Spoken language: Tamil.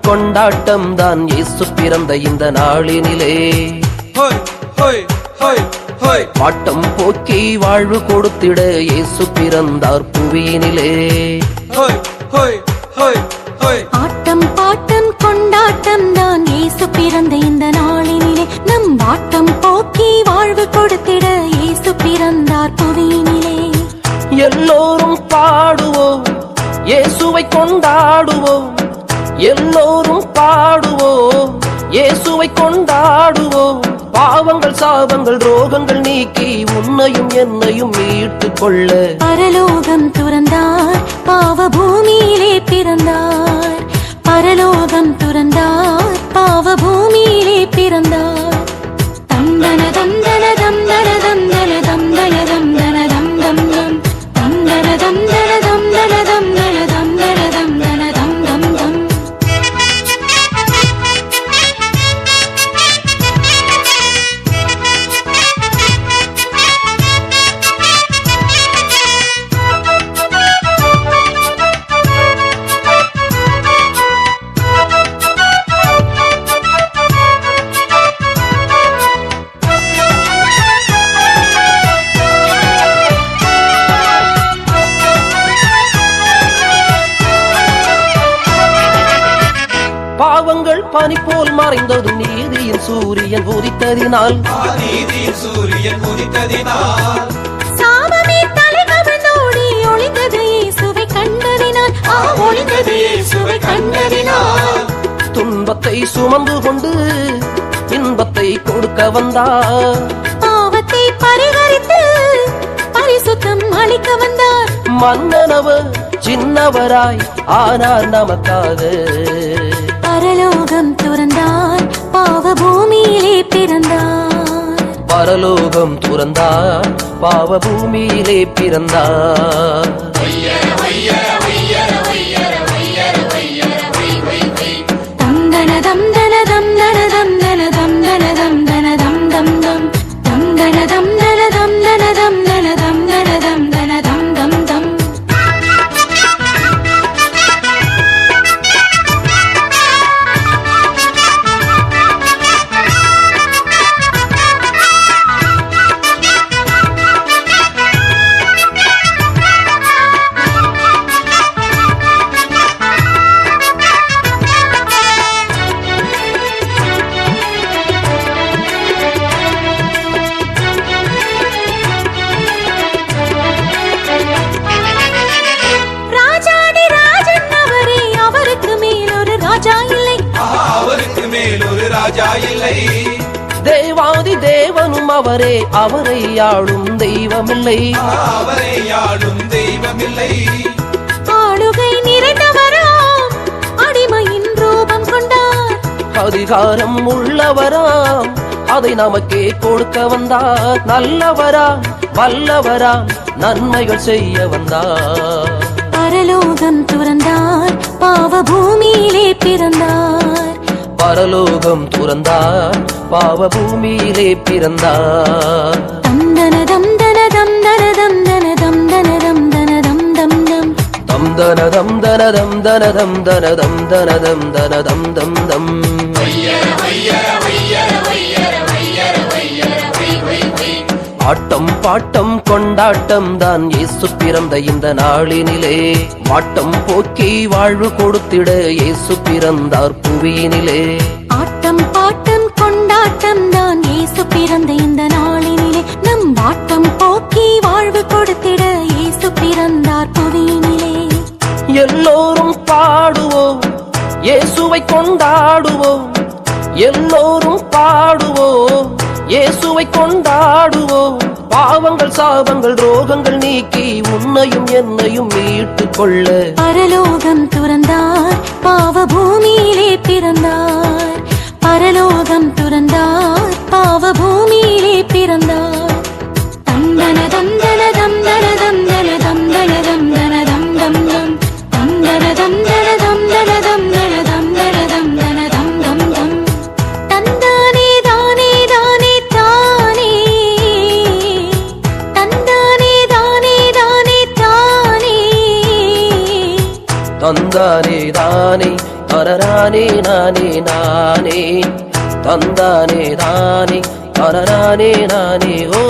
கொண்டாட்டம் தான் இயேசு பிறந்த இந்த நாளினிலே. பாட்டம் போக்கி வாழ்வு கொடுத்திட இயேசு பிறந்தார் புவியினிலே. ஆட்டம் பாட்டம் கொண்டாட்டம் தான் இயேசு பிறந்த இந்த நாளினிலே. நம் வாட்டம் போக்கி வாழ்வு கொடுத்திட இயேசு பிறந்தார் புவியினிலே. எல்லோரும் பாடுவோம், இயேசுவை கொண்டாடுவோம். எல்லோரும் பாடுவோம், இயேசுவை கொண்டாடுவோம். பாவங்கள் சாபங்கள் ரோகங்கள் நீக்கி உன்னையும் என்னையும் மீட்டுக் கொள்ள பரலோகம் துறந்தார், பாவ பூமியிலே பிறந்தார். பரலோகம் துறந்தார், பாவ பூமியிலே பிறந்தார். தந்தன தந்தன தந்தன தந்தன தந்தன தந்தன தம் தம் தம் தந்தன தந்தன தந்தன தந்தன தந்தன தந்தன தம் தம் தம். பாவங்கள் பனி போல் மறைந்தது நீதியின் சூரியன் உதித்ததினால். சாபமே தலை கவிழ்ந்தோடி ஒளிந்தது இயேசுவை கண்டதினால். ஒளிந்தது இயேசுவை கண்டதினால். துன்பத்தை சுமந்து கொண்டு இன்பத்தை கொடுக்க வந்தார். பாவத்தை பரிகரித்து பரிசுத்தம் அளிக்க வந்தார். மன்னனவர் சின்னவராய் ஆனார் நமக்காக. பரலோகம் துறந்தார், பாவ பூமியிலே பிறந்தார். பரலோகம் துறந்தார், பாவ பூமியிலே பிறந்தார். தந்தன தந்தன தந்தன தந்தன தந்தன தந்தன தம் தம் தம் தந்தன தந்தன தந்தன தந்தன தந்தன தந்தன தம் தம் தம். தேவாதி தேவனும் அவரே, அவரை ஆளும் தெய்வமில்லை. ஆளுகை நிறைந்தவராம், அடிமையின் ரூபம் கொண்டார். அதிகாரம் உள்ளவராம், அதை நமக்கே கொடுக்க வந்தார். நல்லவராம் வல்லவராம், நன்மைகள் செய்ய வந்தார். பரலோகம் துறந்தார், பாவ பூமியிலே பிறந்தார். பரலோகம் துறந்தார், பாவ பூமியிலே பிறந்தார். தந்தன தந்தன தந்தன தந்தன தந்தன தந்தன தம் தம் தம் தந்தன தந்தன தந்தன தந்தன தந்தன தந்தன தம் தம் தம். ஆட்டம் பாட்டம் கொண்டாட்டம் தான் இயேசு பிறந்த இந்த நாளினிலே. வாட்டம் போக்கி வாழ்வு கொடுத்திட இயேசு பிறந்தார் புவியினிலே. ஆட்டம் பாட்டம் கொண்டாட்டம் தான் இயேசு பிறந்த இந்த நாளினிலே. நம் வாட்டம் போக்கி வாழ்வு கொடுத்திட இயேசு பிறந்தார் புவியினிலே. எல்லோரும் பாடுவோம், இயேசுவை கொண்டாடுவோம். எல்லோரும் பாடுவோம், இயேசுவை கொண்டாடுவோம். பாவங்கள் சாபங்கள் ரோகங்கள் நீக்கி உன்னையும் என்னையும் மீட்டுக் கொள்ள பரலோகம் துறந்தார், பாவ பூமியிலே பிறந்தார். பரலோகம் துறந்தார், பாவ பூமியிலே பிறந்தார். தந்தன தந்தன தந்தன தந்தன தந்தன தந்தன தம் தம் தம் தந்தன தந்தன தந்தன தந்தன தந்தன தந்தன தம் தம் தம். தந்தானே தானே தானே தானே, தந்தானே தானே தானே தானே, தந்தானே தானே தரரா நானே நானே நானே தந்தானே தானே தனநானே நானே ஓ